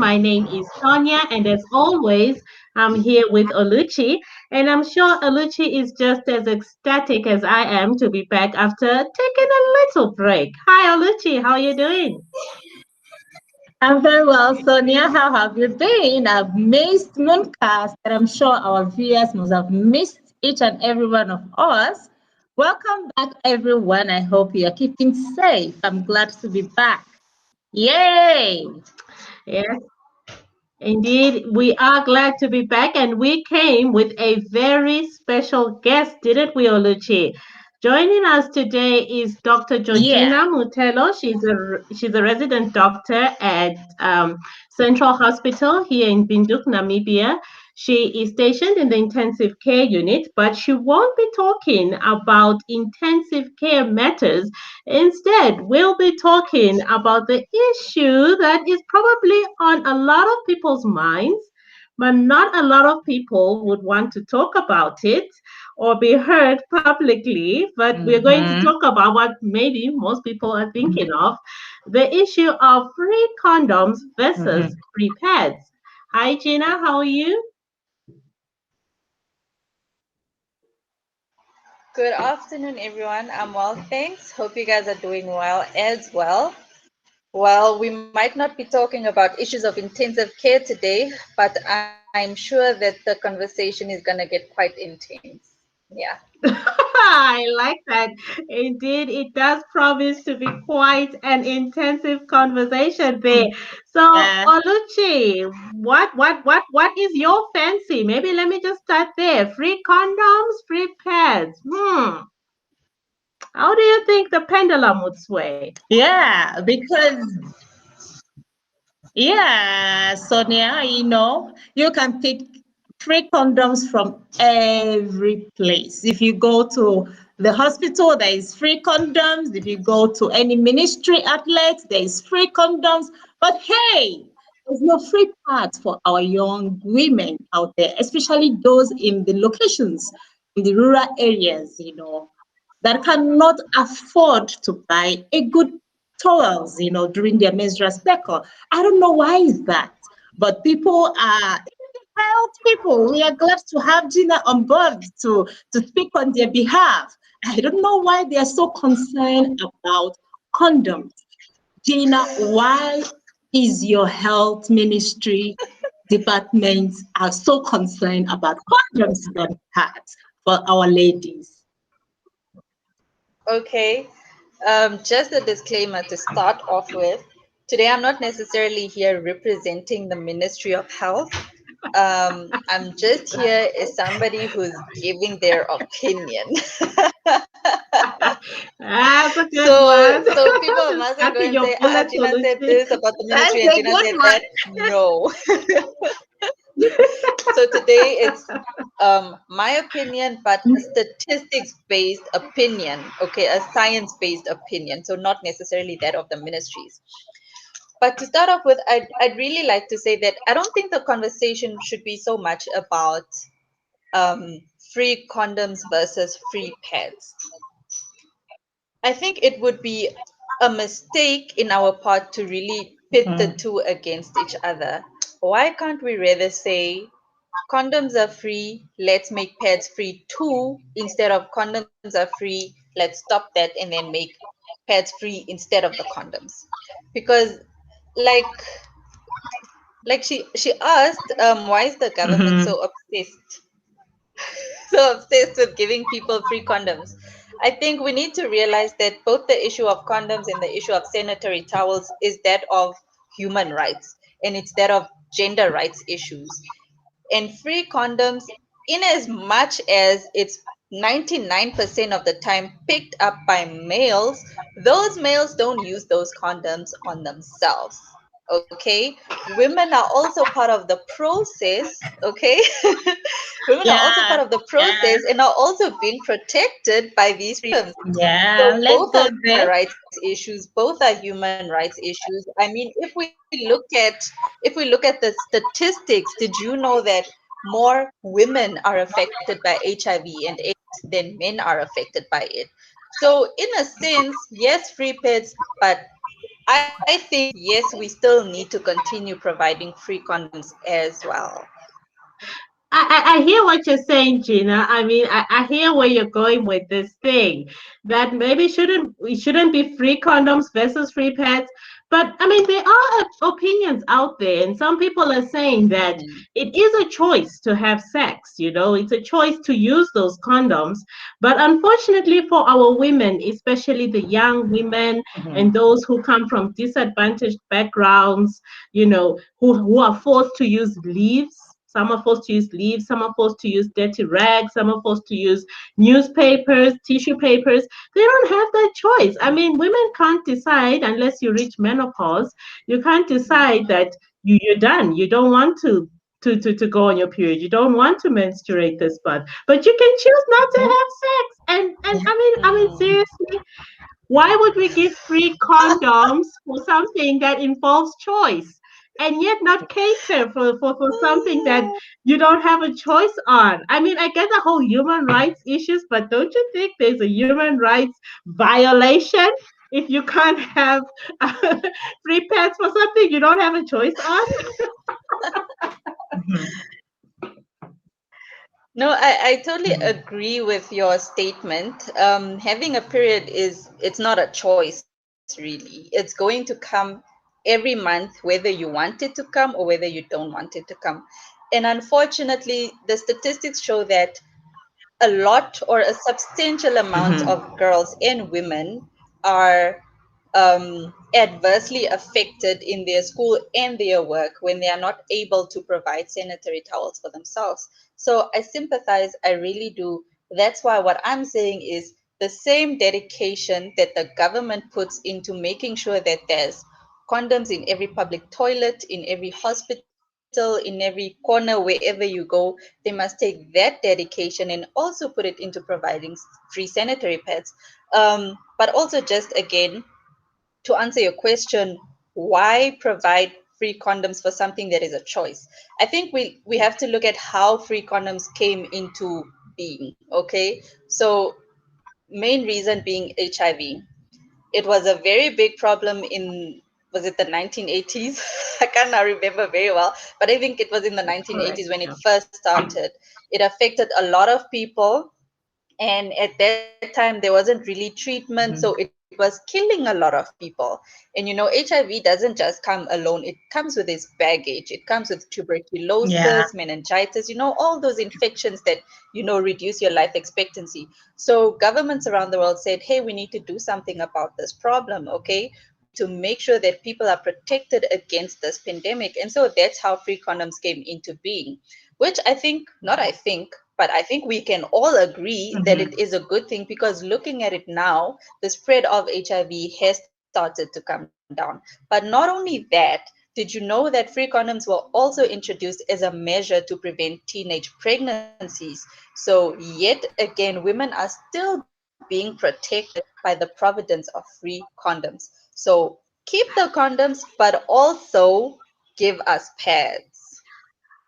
My name is Sonia, and as always, I'm here with Oluchi. And I'm sure Oluchi is just as ecstatic as I am to be back after taking a little break. Hi, Oluchi, how are you doing? I'm very well, Sonia. How have you been? I've missed Mooncast, and I'm sure our viewers must have missed each and every one of us. Welcome back, everyone. I hope you are keeping safe. I'm glad to be back. Yay! Yes, indeed, we are glad to be back, and we came with a very special guest, didn't we, Oluchi? Joining us today is Dr. Yeah. Georgina Mutelo. She's a resident doctor at Central Hospital here in Binduk, Namibia. She is stationed in the intensive care unit, but she won't be talking about intensive care matters. Instead, we'll be talking about the issue that is probably on a lot of people's minds, but not a lot of people would want to talk about it or be heard publicly. But we're going to Mm-hmm. talk about what maybe most people are thinking of, the issue of free condoms Mm-hmm. versus free pads. Hi, Gina, how are you? Good afternoon, everyone. I'm well, thanks. Hope you guys are doing well as well. Well, we might not be talking about issues of intensive care today, but I'm sure that the conversation is going to get quite intense. Yeah. I like that. Indeed, it does promise to be quite an intensive conversation there. So, Yeah. Oluchi, what is your fancy? Maybe let me just start there. Free condoms, free pads. How do you think the pendulum would sway? Yeah, because yeah, Sonia, you can pick free condoms from every place. If you go to the hospital, there is free condoms. If you go to any ministry outlet, there is free condoms. But hey, there's no free pads for our young women out there, especially those in the locations, in the rural areas, that cannot afford to buy a good towels, during their menstrual cycle. I don't know why is that, but people are health people. We are glad to have Gina on board to speak on their behalf. I don't know why they are so concerned about condoms. Gina, why is your health ministry department are so concerned about condoms and pads for our ladies? Okay. Just a disclaimer to start off with. Today, I'm not necessarily here representing the Ministry of Health. I'm just here as somebody who's giving their opinion. That's a good So, one. so people mustn't go Starting and your say, bullet, Gina said Oluchi. this about the That's ministry and a Gina good said one. that. No. So today it's my opinion, but a statistics-based opinion, okay, a science-based opinion, so not necessarily that of the ministries. But to start off with, I'd really like to say that I don't think the conversation should be so much about um, free condoms versus free pads. I think it would be a mistake in our part to really pit the Mhm. two against each other. Why can't we rather say condoms are free, let's make pads free too, instead of condoms are free, let's stop that and then make pads free instead of the condoms? Because like she asked, why is the government Mhm. so obsessed so obsessed with giving people free condoms? I think we need to realize that both the issue of condoms and the issue of sanitary towels is that of human rights, and it's that of gender rights issues. And free condoms, in as much as it's 99% of the time picked up by males, those males don't use those condoms on themselves. Okay, women are also part of the process. Okay, women are also Yeah, part of the yeah, process and are also being protected by these freedoms. yeah. So Let's both go are there. rights issues, both are human rights issues. I mean, if we look at the statistics, did you know that more women are affected by HIV and AIDS than men are affected by it? So in a sense, yes, free pets, but I think yes, we still need to continue providing free condoms as well. I hear what you're saying, Gina. I mean, I hear where you're going with this thing. That maybe shouldn't we shouldn't be free condoms versus free pads. But I mean, there are opinions out there, and some people are saying that Mm, it is a choice to have sex. It's a choice to use those condoms. But unfortunately for our women, especially the young women Mhm. and those who come from disadvantaged backgrounds, who are forced to use leaves. Some are forced to use leaves, some are forced to use dirty rags, some are forced to use newspapers, tissue papers. They don't have that choice. I mean, women can't decide unless you reach menopause. You can't decide that you're done. You don't want to go on your period. You don't want to menstruate this month. But you can choose not to Mhm. have sex. And Yeah. I mean mm. seriously, why would we give free condoms for something that involves choice and yet not cater for something that you don't have a choice on? I mean, I get the whole human rights issues, but don't you think there's a human rights violation if you can't have free pads for something you don't have a choice on? Mhm. No, I totally Mhm. agree with your statement. Having a period it's not a choice really. It's going to come every month, whether you want it to come or whether you don't want it to come. And unfortunately, the statistics show that a lot or a substantial amount Mhm. of girls and women are adversely affected in their school and their work when they are not able to provide sanitary towels for themselves. So I sympathize, I really do. That's why what I'm saying is the same dedication that the government puts into making sure that there's condoms in every public toilet, in every hospital, in every corner, wherever you go, they must take that dedication and also put it into providing free sanitary pads. But also, just again, to answer your question, why provide free condoms for something that is a choice? I think we have to look at how free condoms came into being. Okay, so main reason being HIV. It was a very big problem in, was it the 1980s? I cannot remember very well, but I think it was in the Correct. 1980s when it Yeah. first started. It affected a lot of people, and at that time there wasn't really treatment, so Mhm. it was killing a lot of people. And HIV doesn't just come alone, it comes with its baggage. It comes with Yeah. tuberculosis, meningitis, all those infections that reduce your life expectancy. So governments around the world said, hey, we need to do something about this problem. Okay, we need to make sure that people are protected against this pandemic. And so that's how free condoms came into being, which I think, not I think, but I think we can all agree that Mhm. it is a good thing, because looking at it now, the spread of HIV has started to come down. But not only that, did you know that free condoms were also introduced as a measure to prevent teenage pregnancies? So, yet again, women are still being protected by the providence of free condoms. So, keep the condoms, but also give us pads.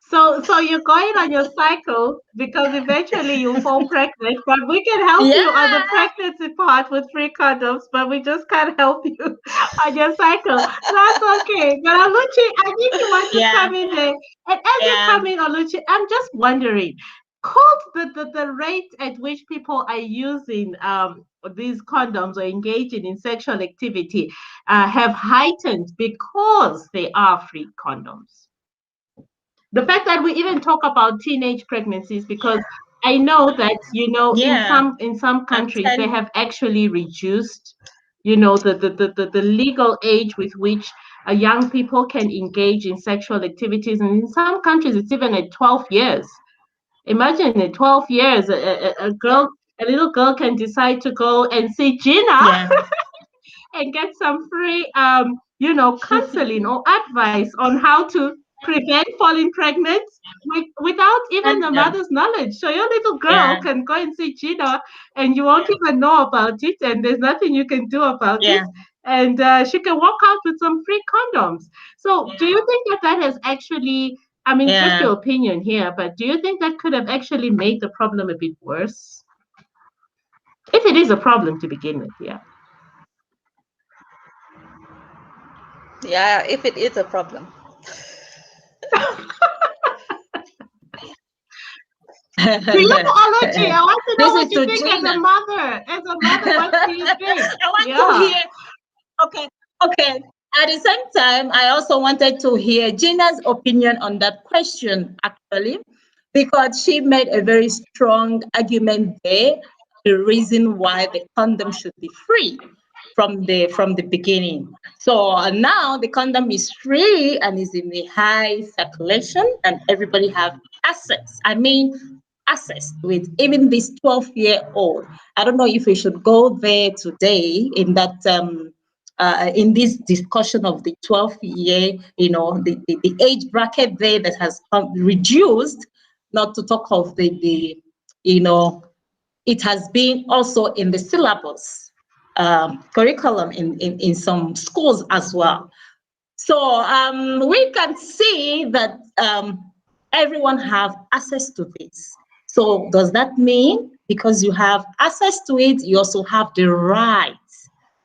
So you're going on your cycle because eventually you'll fall pregnant, but we can help Yeah. you on the pregnancy part with free condoms, but we just can't help you on your cycle. That's okay. But Oluchi, I think you want to Yeah. come in there. And as you Yeah. come in, Oluchi, I'm just wondering, could the rate at which people are using these condoms or engaging in sexual activity have heightened because they are free condoms? The fact that we even talk about teenage pregnancies, because I know that in Yeah. some I'm countries they telling. have actually reduced the legal age with which young people can engage in sexual activities, and in some countries it's even at 12 years. Imagine at 12 years a little girl can decide to go and see Gina Yeah. and get some free counseling or advice on how to prevent falling pregnant without even the Condom. mother's knowledge. So your little girl Yeah. can go and see Gina and you won't even know about it, and there's nothing you can do about it. Yeah. And she can walk out with some free condoms. So do you think that that has actually, I mean, just Yeah. your opinion here, but do you think that could have actually made the problem a bit worse? If it is a problem to begin with, yeah. Yeah, if it is a problem. To you, Ology, I want to know This what is you to think as a Gina. mother. As a mother, what do you think? I want to Yeah. hear. Okay, okay. At the same time, I also wanted to hear Gina's opinion on that question, actually, because she made a very strong argument there. The reason why the condom should be free from the beginning. So now the condom is free and is in the high circulation, and everybody have access. I mean, access to it. Even this 12-year-old. I don't know if we should go there today in that. In this discussion of the 12-year, the age bracket there that has reduced, not to talk of you know, it has been also in the syllabus curriculum in some schools as well. So we can see that everyone have access to this. So does that mean because you have access to it, you also have the right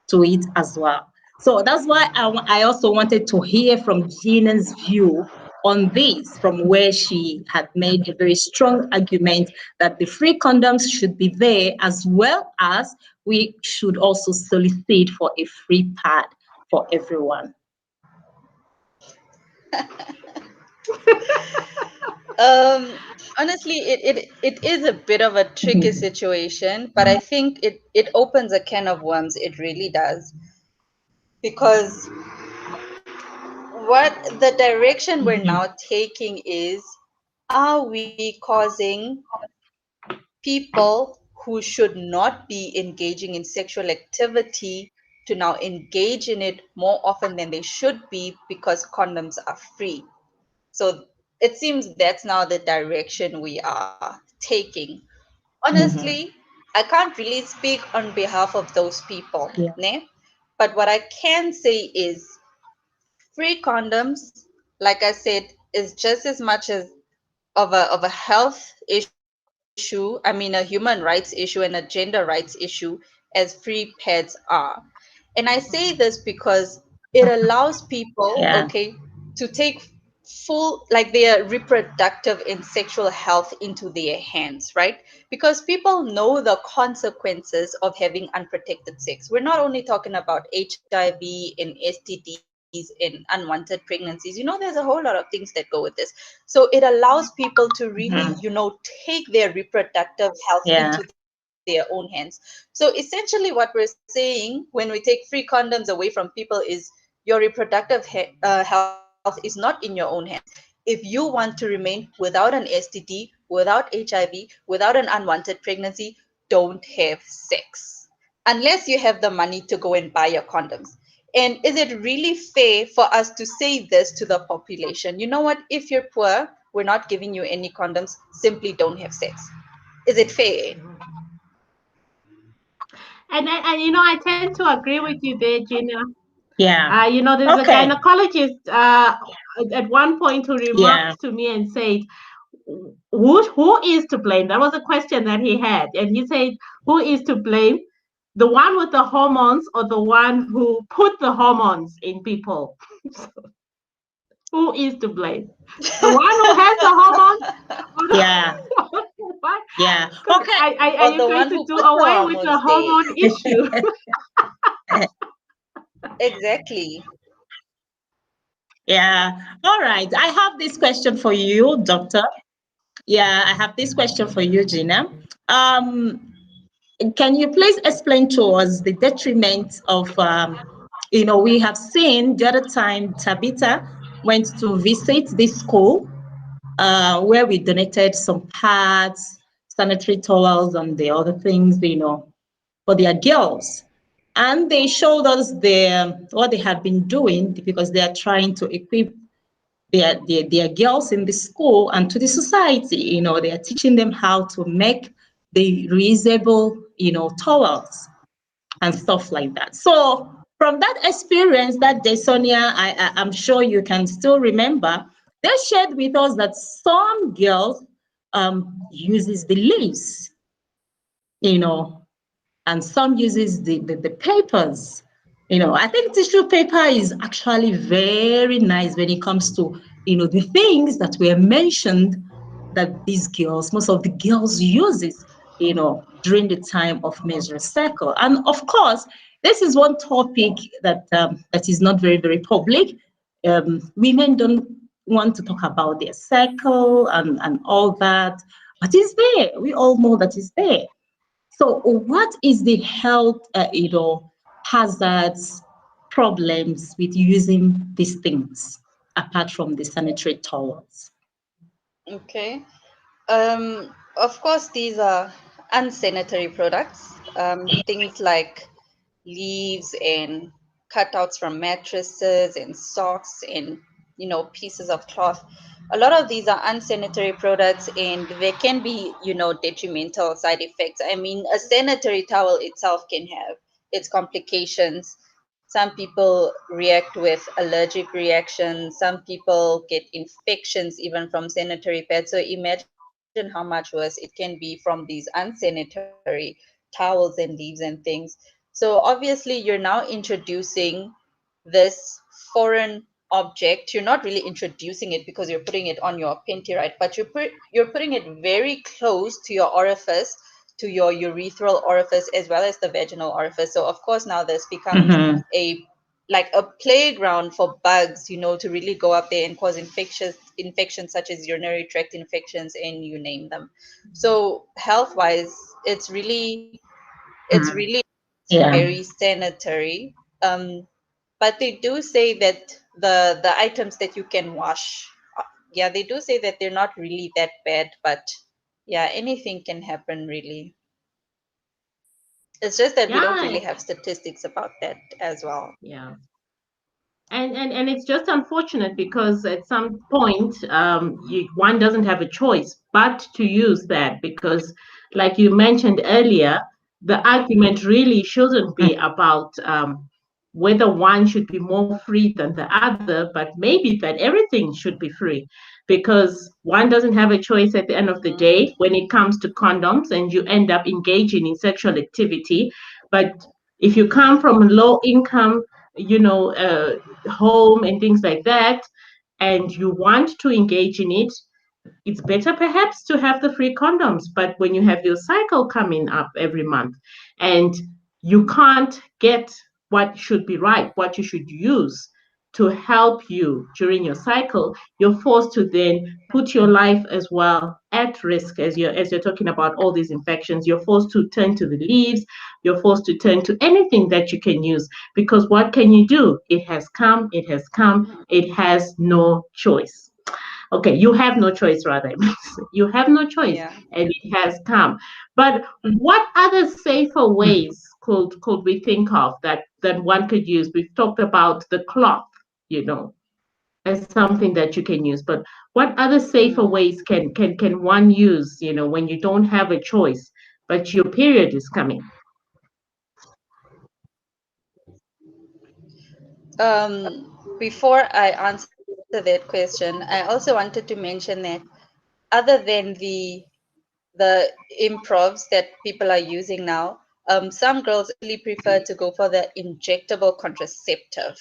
to it as well? So that's why I also wanted to hear from Gina's view on this, from where she had made a very strong argument that the free condoms should be there, as well as we should also solicit for a free pad for everyone. Honestly, it is a bit of a tricky situation, but I think it opens a can of worms. It really does. Because what the direction we're Mhm. now taking is, are we causing people who should not be engaging in sexual activity to now engage in it more often than they should be because condoms are free? So it seems that's now the direction we are taking. Honestly, Mhm. I can't really speak on behalf of those people, Yeah. ne? But what I can say is free condoms, like I said, is just as much as of a health issue, I mean a human rights issue and a gender rights issue as free pads are. And I say this because it allows people, Yeah. okay, to take full, like, their reproductive and sexual health into their hands, right? Because people know the consequences of having unprotected sex. We're not only talking about HIV and STDs and unwanted pregnancies. There's a whole lot of things that go with this. So it allows people to really, Mhm. take their reproductive health into Yeah. their own hands. So essentially, what we're saying when we take free condoms away from people is your reproductive health is not in your own hands. If you want to remain without an STD, without HIV, without an unwanted pregnancy, don't have sex. Unless you have the money to go and buy your condoms. And is it really fair for us to say this to the population? You know what? If you're poor, we're not giving you any condoms, simply don't have sex. Is it fair? And I tend to agree with you there, Gina. Yeah. There's a Okay. gynecologist at one point who Yeah. remarked to me and said, who is to blame? That was a question that he had. And he said, who is to blame? The one with the hormones or the one who put the hormones in people? Who is to blame? The one who has the hormones or Yeah. the one? Yeah. Because Okay. are Or you the going one to who do put the away with the hormones there? hormone issue? Exactly. Yeah. All right. I have this question for you, doctor. Yeah, I have this question for you, Gina. Um, can you please explain to us the detriment of, we have seen the other time Tabitha went to visit this school where we donated some pads, sanitary towels, and the other things, for their girls. And they showed us what they have been doing because they are trying to equip their girls in the school and to the society. They are teaching them how to make the reusable, towels and stuff like that. So from that experience that day, Sonia, I'm sure you can still remember, they shared with us that some girls uses the leaves, you know, and some uses the papers. I think tissue paper is actually very nice when it comes to, the things that were mentioned that these girls, most of the girls uses, during the time of menstrual cycle. And of course, this is one topic that is not very, very public. Women don't want to talk about their cycle and all that, but it's there. We all know that it's there. So, what is the health, hazards, problems with using these things apart from the sanitary towels? Okay. Of course, these are unsanitary products. Things like leaves and cutouts from mattresses and socks and pieces of cloth. A lot of these are unsanitary products, and there can be detrimental side effects. I mean, a sanitary towel itself can have its complications. Some people react with allergic reactions. Some people get infections even from sanitary pads. So imagine how much worse it can be from these unsanitary towels and leaves and things. So obviously, you're now introducing this foreign object. You're not really introducing it because you're putting it on your panty, right? But you're putting it very close to your orifice, to your urethral orifice as well as the vaginal orifice. So of course now this becomes Mhm. a like a playground for bugs, to really go up there and cause infections such as urinary tract infections and you name them. So health wise, it's really Yeah. very sanitary. But they do say that the items that you can wash, yeah, they do say that they're not really that bad, but yeah, anything can happen really. It's just that we don't Yeah, really have statistics about that as well. yeah. And it's just unfortunate because at some point one doesn't have a choice but to use that because like you mentioned earlier, the argument really shouldn't be about whether one should be more free than the other, but maybe that everything should be free because one doesn't have a choice at the end of the Hmm. day when it comes to condoms and you end up engaging in sexual activity. But if you come from a low income, you know, home and things like that, and you want to engage in it, it's better perhaps to have the free condoms. But when you have your cycle coming up every month and you can't get what should be right, what you should use to help you during your cycle, you're forced to then put your life as well at risk as you're talking about all these infections. You're forced to turn to the leaves, you're forced to turn to anything that you can use because what can you do? It has come, it has no choice. Okay, you have no choice, rather. You have no choice, Yeah. and it has come. But what other safer ways could we think of that one could use? We've talked about the cloth, you know, as something that you can use. But what other safer Mm. ways can one use, you know, when you don't have a choice, but your period is coming? Before I answer that question, I also wanted to mention that other than the improvs that people are using now, some girls actually prefer to go for the injectable contraceptive.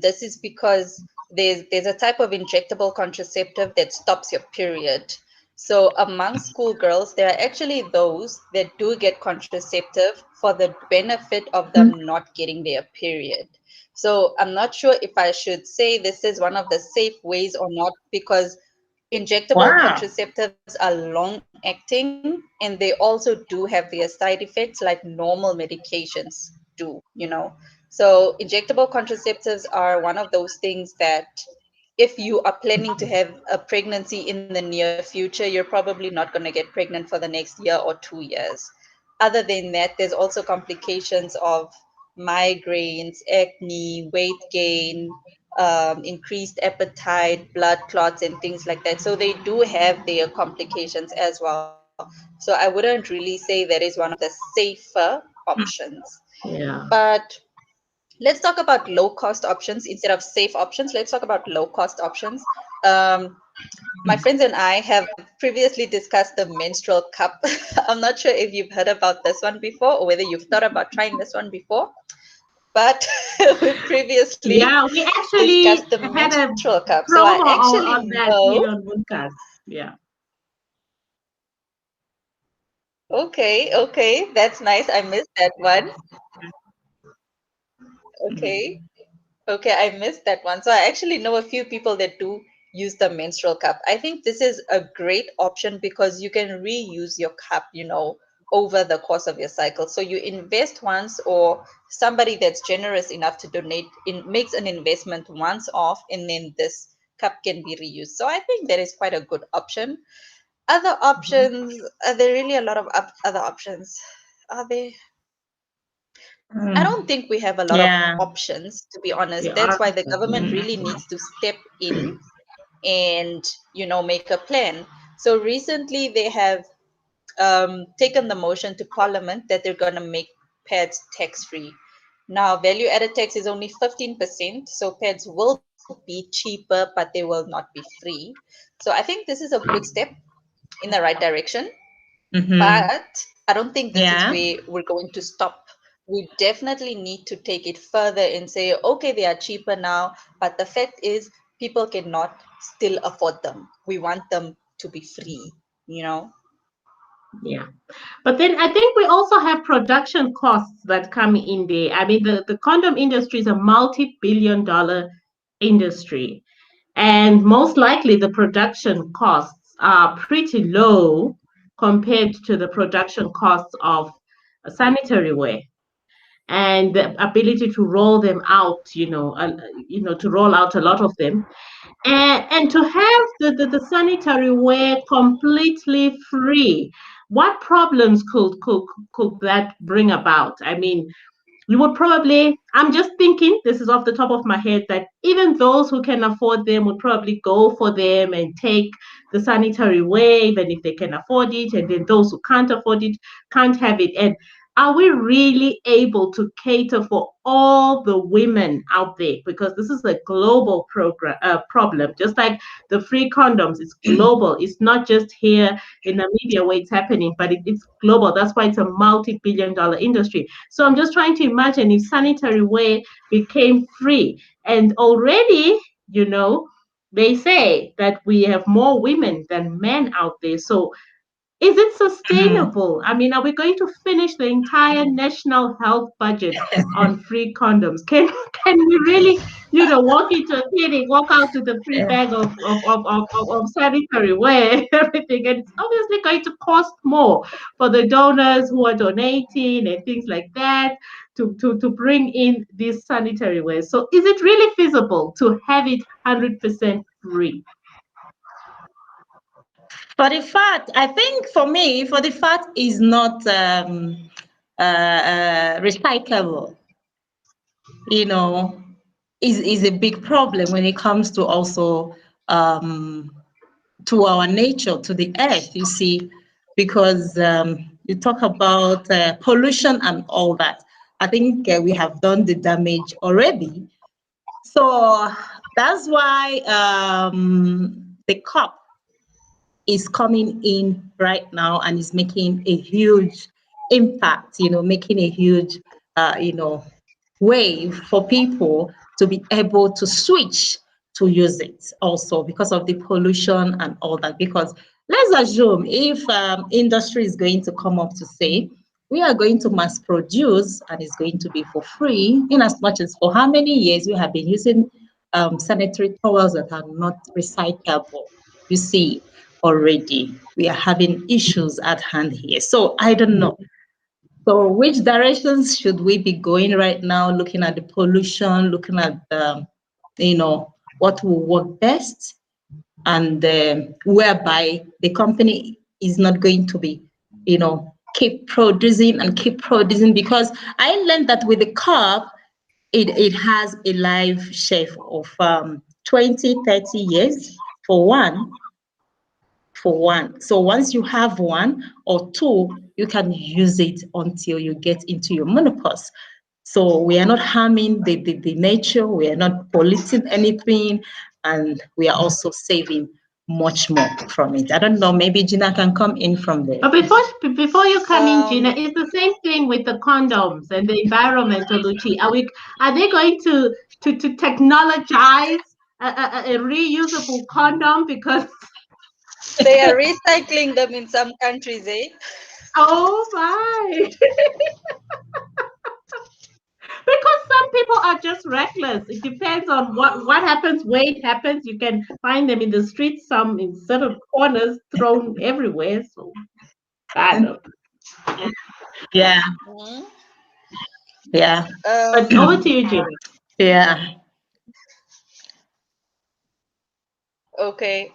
This is because there's a type of injectable contraceptive that stops your period. So among schoolgirls, there are actually those that do get contraceptive for the benefit of them not getting their period. So I'm not sure if I should say this is one of the safe ways or not because injectable Wow. contraceptives are long acting and they also do have their side effects like normal medications do. So injectable contraceptives are one of those things that if you are planning to have a pregnancy in the near future, you're probably not going to get pregnant for the next year or 2 years. Other than that, there's also complications of migraines, acne, weight gain, increased appetite, blood clots, and things like that. So they do have their complications as well. So I wouldn't really say that is one of the safer options. Yeah. But let's talk about low cost options instead of safe options. Let's talk about low cost options. Um, my friends and I have previously discussed the menstrual cup. I'm not sure if you've heard about this one before or whether you've thought about trying this one before. but we previously Yeah, we actually discussed the had a menstrual cup. So I promo actually on that know. here on Mooncast. Yeah. Okay, okay, that's nice. I missed that one. Mm. Okay. Okay, I missed that one. So I actually know a few people that do use the menstrual cup. I think this is a great option because you can reuse your cup, over the course of your cycle. So you invest once, or somebody that's generous enough to donate makes an investment once off, and then this cup can be reused. So I think that is quite a good option. Other Mhm. options, are there really a lot of other options? Are there? I don't Mm. think we have a lot of Yeah. options, to be honest. Yeah. That's why the government Mm. really needs to step in and, make a plan. So recently they have taken the motion to Parliament that they're going to make pads tax free. Now, value added tax is only 15%, so pads will be cheaper, but they will not be free. So I think this is a good step in the right direction. Mm-hmm. But I don't think this is Yeah. where we're going to stop. We definitely need to take it further and say, okay, they are cheaper now, but the fact is, people cannot still afford them. We want them to be free, you know? Yeah. But then I think we also have production costs that come in there. I mean, the condom industry is a multi-billion dollar industry. And most likely the production costs are pretty low compared to the production costs of sanitary ware and the ability to roll them out, to roll out a lot of them. And to have the sanitary ware completely free, what problems could that bring about? I mean, you would probably, I'm just thinking, this is off the top of my head, that even those who can afford them would probably go for them and take the sanitary ware, even if they can afford it, and then those who can't afford it can't have it. And are we really able to cater for all the women out there? Because this is a global problem, just like the free condoms. It's global. It's not just here in Namibia where it's happening, but it's global. That's why it's a multi-billion dollar industry. So I'm just trying to imagine if sanitary ware became free. And already, you know, they say that we have more women than men out there. So is it Mm-hmm. sustainable? I mean, are we going to finish the entire national health budget on free condoms? Can we really, walk into a clinic, walk out with a free Yeah. bag of sanitary ware, everything? And it's obviously going to cost more for the donors who are donating and things like that to bring in this sanitary ware. So is it really feasible to have it 100% free? For the fact, I think for me, for the fact is not recyclable. You know, is a big problem when it comes to also um, to our nature, to the earth, you see, because you talk about pollution and all that. I think we have done the damage already. So that's why the COP is coming in right now and is making a huge impact, making a huge, wave for people to be able to switch to use it also because of the pollution and all that. Because let's assume if industry is going to come up to say, we are going to mass produce and it's going to be for free, in as much as for how many years we have been using sanitary towels that are not recyclable. You see, already we are having issues at hand here. So I don't know. So which directions should we be going right now? Looking at the pollution, looking at what will work best, and whereby the company is not going to be, keep producing and keep producing, because I learned that with the cup, it has a life shelf of 20, 30 years for one, So once you have one or two, you can use it until you get into your menopause. So we are not harming the nature, we are not polluting anything, and we are also saving much more from it. I don't know, maybe Gina can come in from there. But before you come in, Gina, it's the same thing with the condoms and the environmental, Luchi. Are they going to technologize a reusable condom because They are recycling them in some countries, eh? oh my because some people are just reckless. It depends on what happens, where it happens. You can find them in the streets, some in certain corners, thrown everywhere. So I don't know. Yeah, Mhm. yeah, But over to you, Gina. yeah. Okay.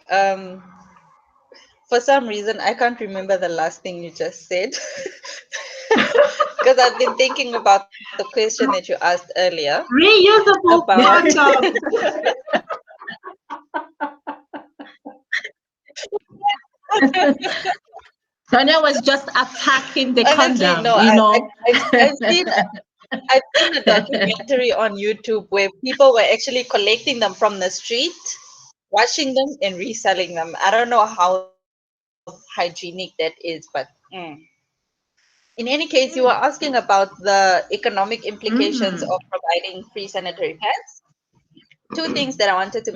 For some reason, I can't remember the last thing you just said because I've been thinking about the question that you asked earlier Reusable about. condoms. Sonia was just attacking the Honestly, condom, no. you know. I've seen a documentary on YouTube where people were actually collecting them from the street, washing them, and reselling them. I don't know how hygienic that is, but in any case, you were asking about the economic implications of Mm. providing free sanitary pads. Two things that I wanted to mention really.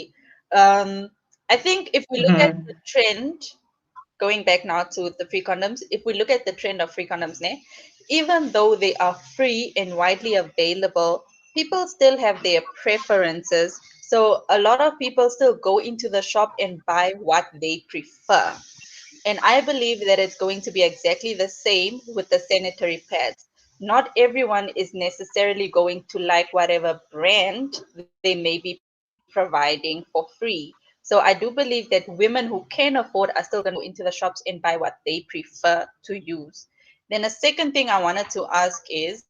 Um, I think if we look at the Mhm, trend, going back now to the free condoms, if we look at the trend of free condoms, even though they are free and widely available, people still have their preferences. So a lot of people still go into the shop and buy what they prefer. And I believe that it's going to be exactly the same with the sanitary pads. Not everyone is necessarily going to like whatever brand they may be providing for free. So I do believe that women who can afford are still going to go into the shops and buy what they prefer to use. Then a second thing I wanted to ask is,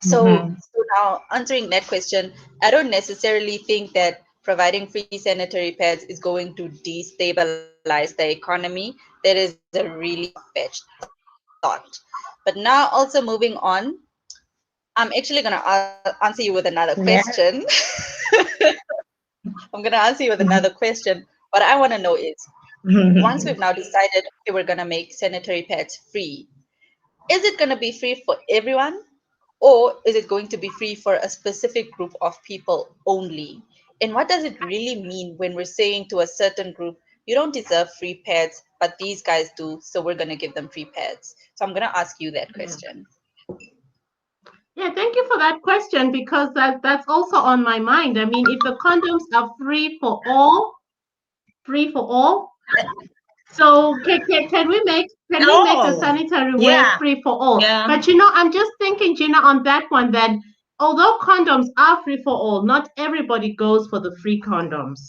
so mhm, now answering that question, I don't necessarily think that providing free sanitary pads is going to destabilize the economy. That is a really far-fetched thought. But now also moving on, I'm actually going to answer you with another question. yeah. I'm going to answer you with another question. What I want to know is, once we've now decided, okay, we're going to make sanitary pads free, is it going to be free for everyone? Or is it going to be free for a specific group of people only? And what does it really mean when we're saying to a certain group, you don't deserve free pads, but these guys do, so we're going to give them free pads? So I'm going to ask you that question. Yeah, thank you for that question because that's also on my mind. I mean, if the condoms are free for all, so can we make the Oh, sanitary wear yeah, free for all? yeah. But I'm just thinking, Gina, on that one that although condoms are free for all, not everybody goes for the free condoms,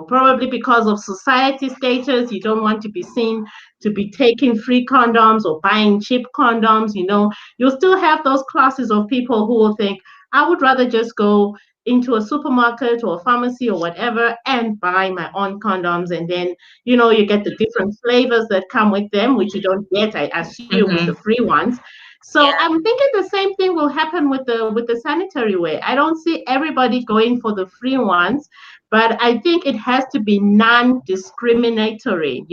probably because of society status. You don't want to be seen to be taking free condoms or buying cheap condoms. You'll still have those classes of people who will think, I would rather just go into a supermarket or a pharmacy or whatever and buy my own condoms, and then you get the different flavors that come with them, which you don't get, I assume, with the Mhm, free ones. So yeah. I'm thinking the same thing will happen with the sanitary ware. I don't see everybody going for the free ones, but I think it has to be non-discriminatory,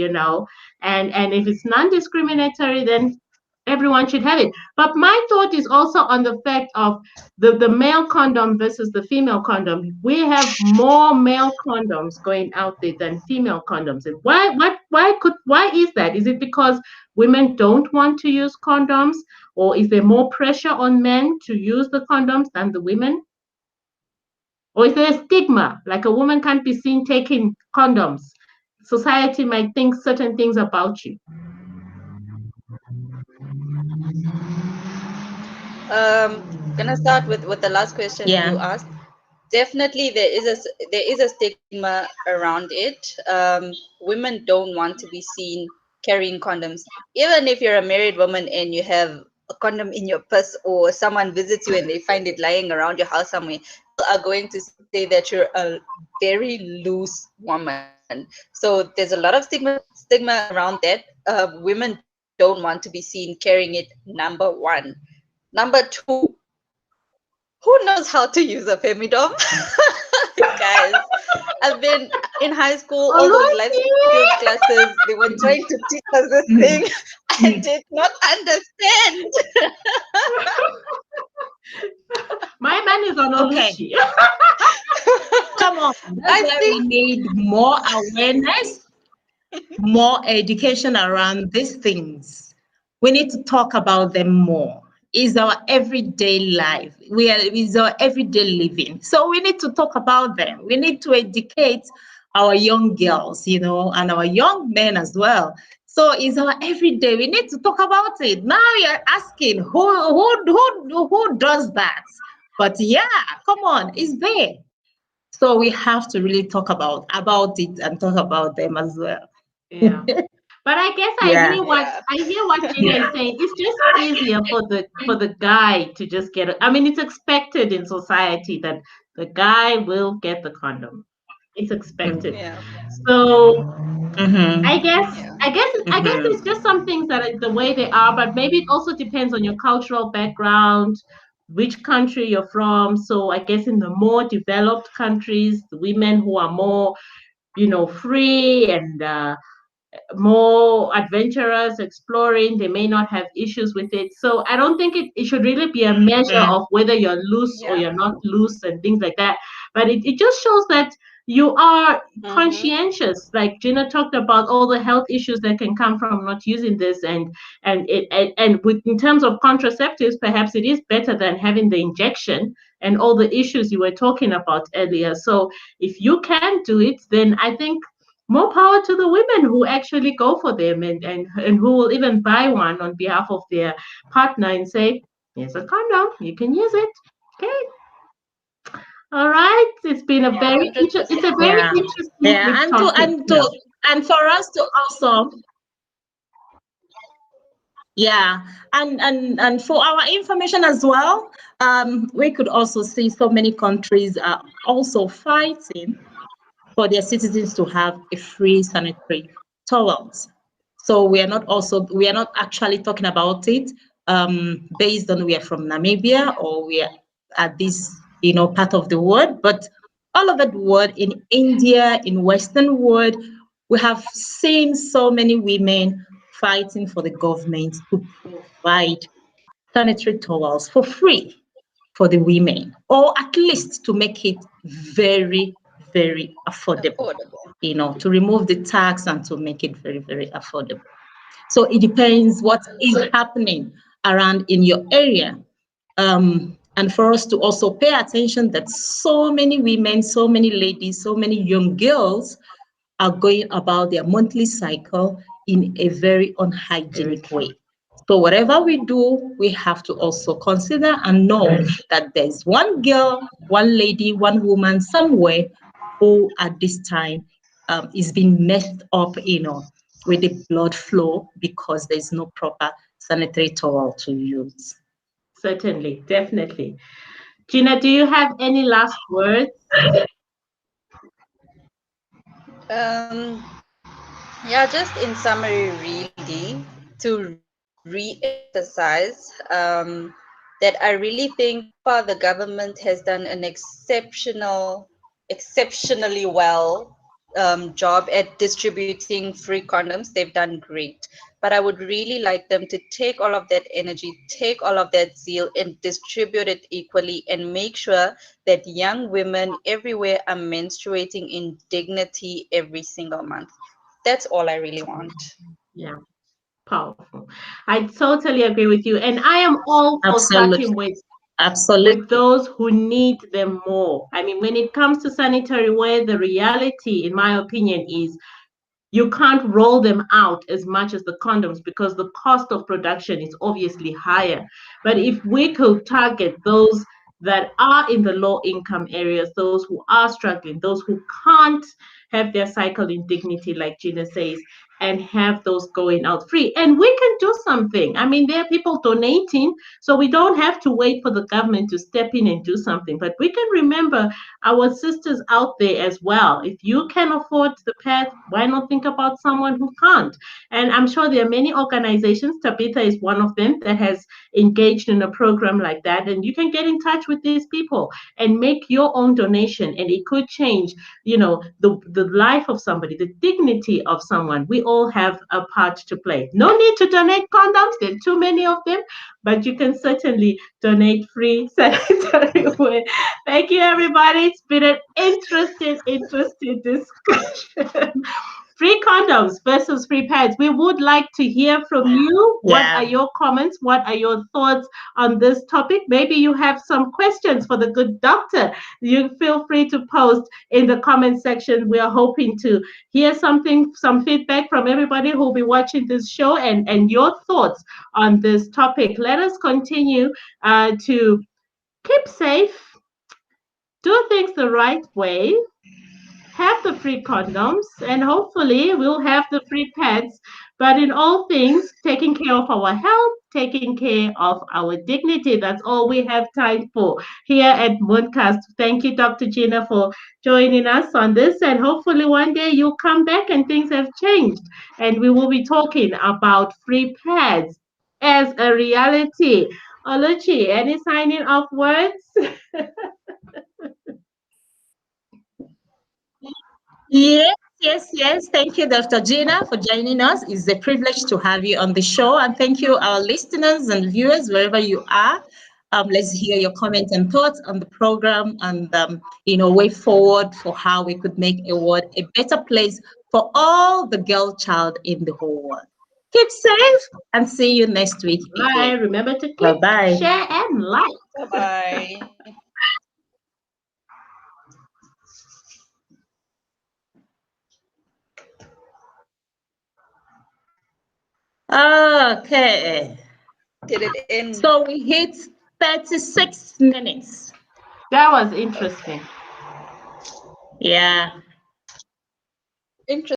and if it's non-discriminatory, then everyone should have it. But my thought is also on the fact of the male condom versus the female condom. We have more male condoms going out there than female condoms. And why is that? Is it because women don't want to use condoms, or is there more pressure on men to use the condoms than the women? Or is there a stigma, like a woman can't be seen taking condoms? Society might think certain things about you. Gonna start with the last question Yeah. you asked. Definitely, there is a stigma around it. Women don't want to be seen carrying condoms, even if you're a married woman and you have a condom in your purse, or someone visits you and they find it lying around your house somewhere. People are going to say that you're a very loose woman. So there's a lot of stigma around that. Women don't want to be seen carrying it. Number one. Number two, who knows how to use a femidom? Guys, I've been in high school, all those life skills Oluchi! classes, they were trying to teach us this thing. I did not understand. My man is on Okay, Oluchi. come on. That's I why we think need more awareness, more education around these things. We need to talk about them more. It's our everyday life. It's our everyday living. So we need to talk about them. We need to educate our young girls, and our young men as well. So it's our everyday. We need to talk about it. Now you're asking who does that? But yeah, come on, it's there. So we have to really talk about it and talk about them as well. Yeah. But I guess Yeah. yeah. I hear what Gina is saying. It's just easier for the guy to just get it. I mean, it's expected in society that the guy will get the condom. It's expected. Yeah. So I Mm-hmm. guess Yeah. I guess it's Mm-hmm. just some things that are the way they are, but maybe it also depends on your cultural background, which country you're from. So I guess in the more developed countries, the women who are more, free and more adventurous, exploring, they may not have issues with it. So I don't think it should really be a measure of whether you're loose or Yeah. you're not loose and things like that. But it just shows that you are Mm-hmm. conscientious. Like Gina talked about all the health issues that can come from not using this, and with in terms of contraceptives, perhaps it is better than having the injection and all the issues you were talking about earlier. So if you can do it, then I think more power to the women who actually go for them, and who will even buy one on behalf of their partner and say, here's a condom, you can use it. Okay. All right. Yeah. It's 100%. a very Yeah. interesting Yeah. deep And to topic. and Yeah. to and for us to also, yeah, and for our information as well, we could also see so many countries are also fighting for their citizens to have a free sanitary towels. So we are not actually talking about it based on we are from Namibia or we are at this part of the world, but all over the world, in India, in Western world, we have seen so many women fighting for the government to provide sanitary towels for free for the women, or at least to make it very, very affordable, Affordable. to remove the tax and to make it very, very affordable. So it depends what is happening around in your area. And for us to also pay attention that so many women, so many ladies, so many young girls are going about their monthly cycle in a very Very unhygienic true. way. So whatever we do, we have to also consider and know that there's one girl, one lady, one woman somewhere who at this time is being messed up, with the blood flow because there's no proper sanitary towel to use. Certainly, definitely. Gina, do you have any last words? Um, yeah, just in summary, really, to re-emphasize that I really think so far the government has done an exceptionally well job at distributing free condoms. They've done great. But I would really like them to take all of that energy, take all of that zeal, and distribute it equally and make sure that young women everywhere are menstruating in dignity every single month. That's all I really want. Yeah, powerful. I totally agree with you. And I am all for starting Absolutely. with Absolutely. those who need them more. I mean, when it comes to sanitary wear, the reality, in my opinion, is you can't roll them out as much as the condoms because the cost of production is obviously higher. But if we could target those that are in the low income areas, those who are struggling, those who can't have their cycle in dignity, like Gina says, and have those going out free. And we can do something. I mean, there are people donating, so we don't have to wait for the government to step in and do something. But we can remember our sisters out there as well. If you can afford the pads, why not think about someone who can't? And I'm sure there are many organizations. Tabitha is one of them that has engaged in a program like that. And you can get in touch with these people and make your own donation, and it could change, the life of somebody, the dignity of someone. We all have a part to play. No need to donate condoms, there are too many of them, but you can certainly donate free sanitary wear. Thank you, everybody. It's been an interesting discussion. Free condoms versus free pads. We would like to hear from you. What are Yeah. your comments? What are your thoughts on this topic? Maybe you have some questions for the good doctor. You feel free to post in the comment section. We are hoping to hear something, some feedback from everybody who will be watching this show, and your thoughts on this topic. Let us continue to keep safe, do things the right way, have the free condoms, and hopefully we'll have the free pads. But in all things, taking care of our health, taking care of our dignity. That's all we have time for here at Mooncast. Thank you, Dr. Gina, for joining us on this. And hopefully one day you'll come back and things have changed. And we will be talking about free pads as a reality. Oluchi, any signing off words? Yes, yes. Thank you, Dr. Gina, for joining us. It's a privilege to have you on the show. And thank you, our listeners and viewers, wherever you are. Let's hear your comments and thoughts on the program and, way forward for how we could make a world a better place for all the girl child in the whole world. Keep safe and see you next week Bye. again. Remember to click, Bye-bye. share, and like. Bye bye. Okay. Did it end? So we hit 36 minutes. That was interesting. Yeah. Interesting.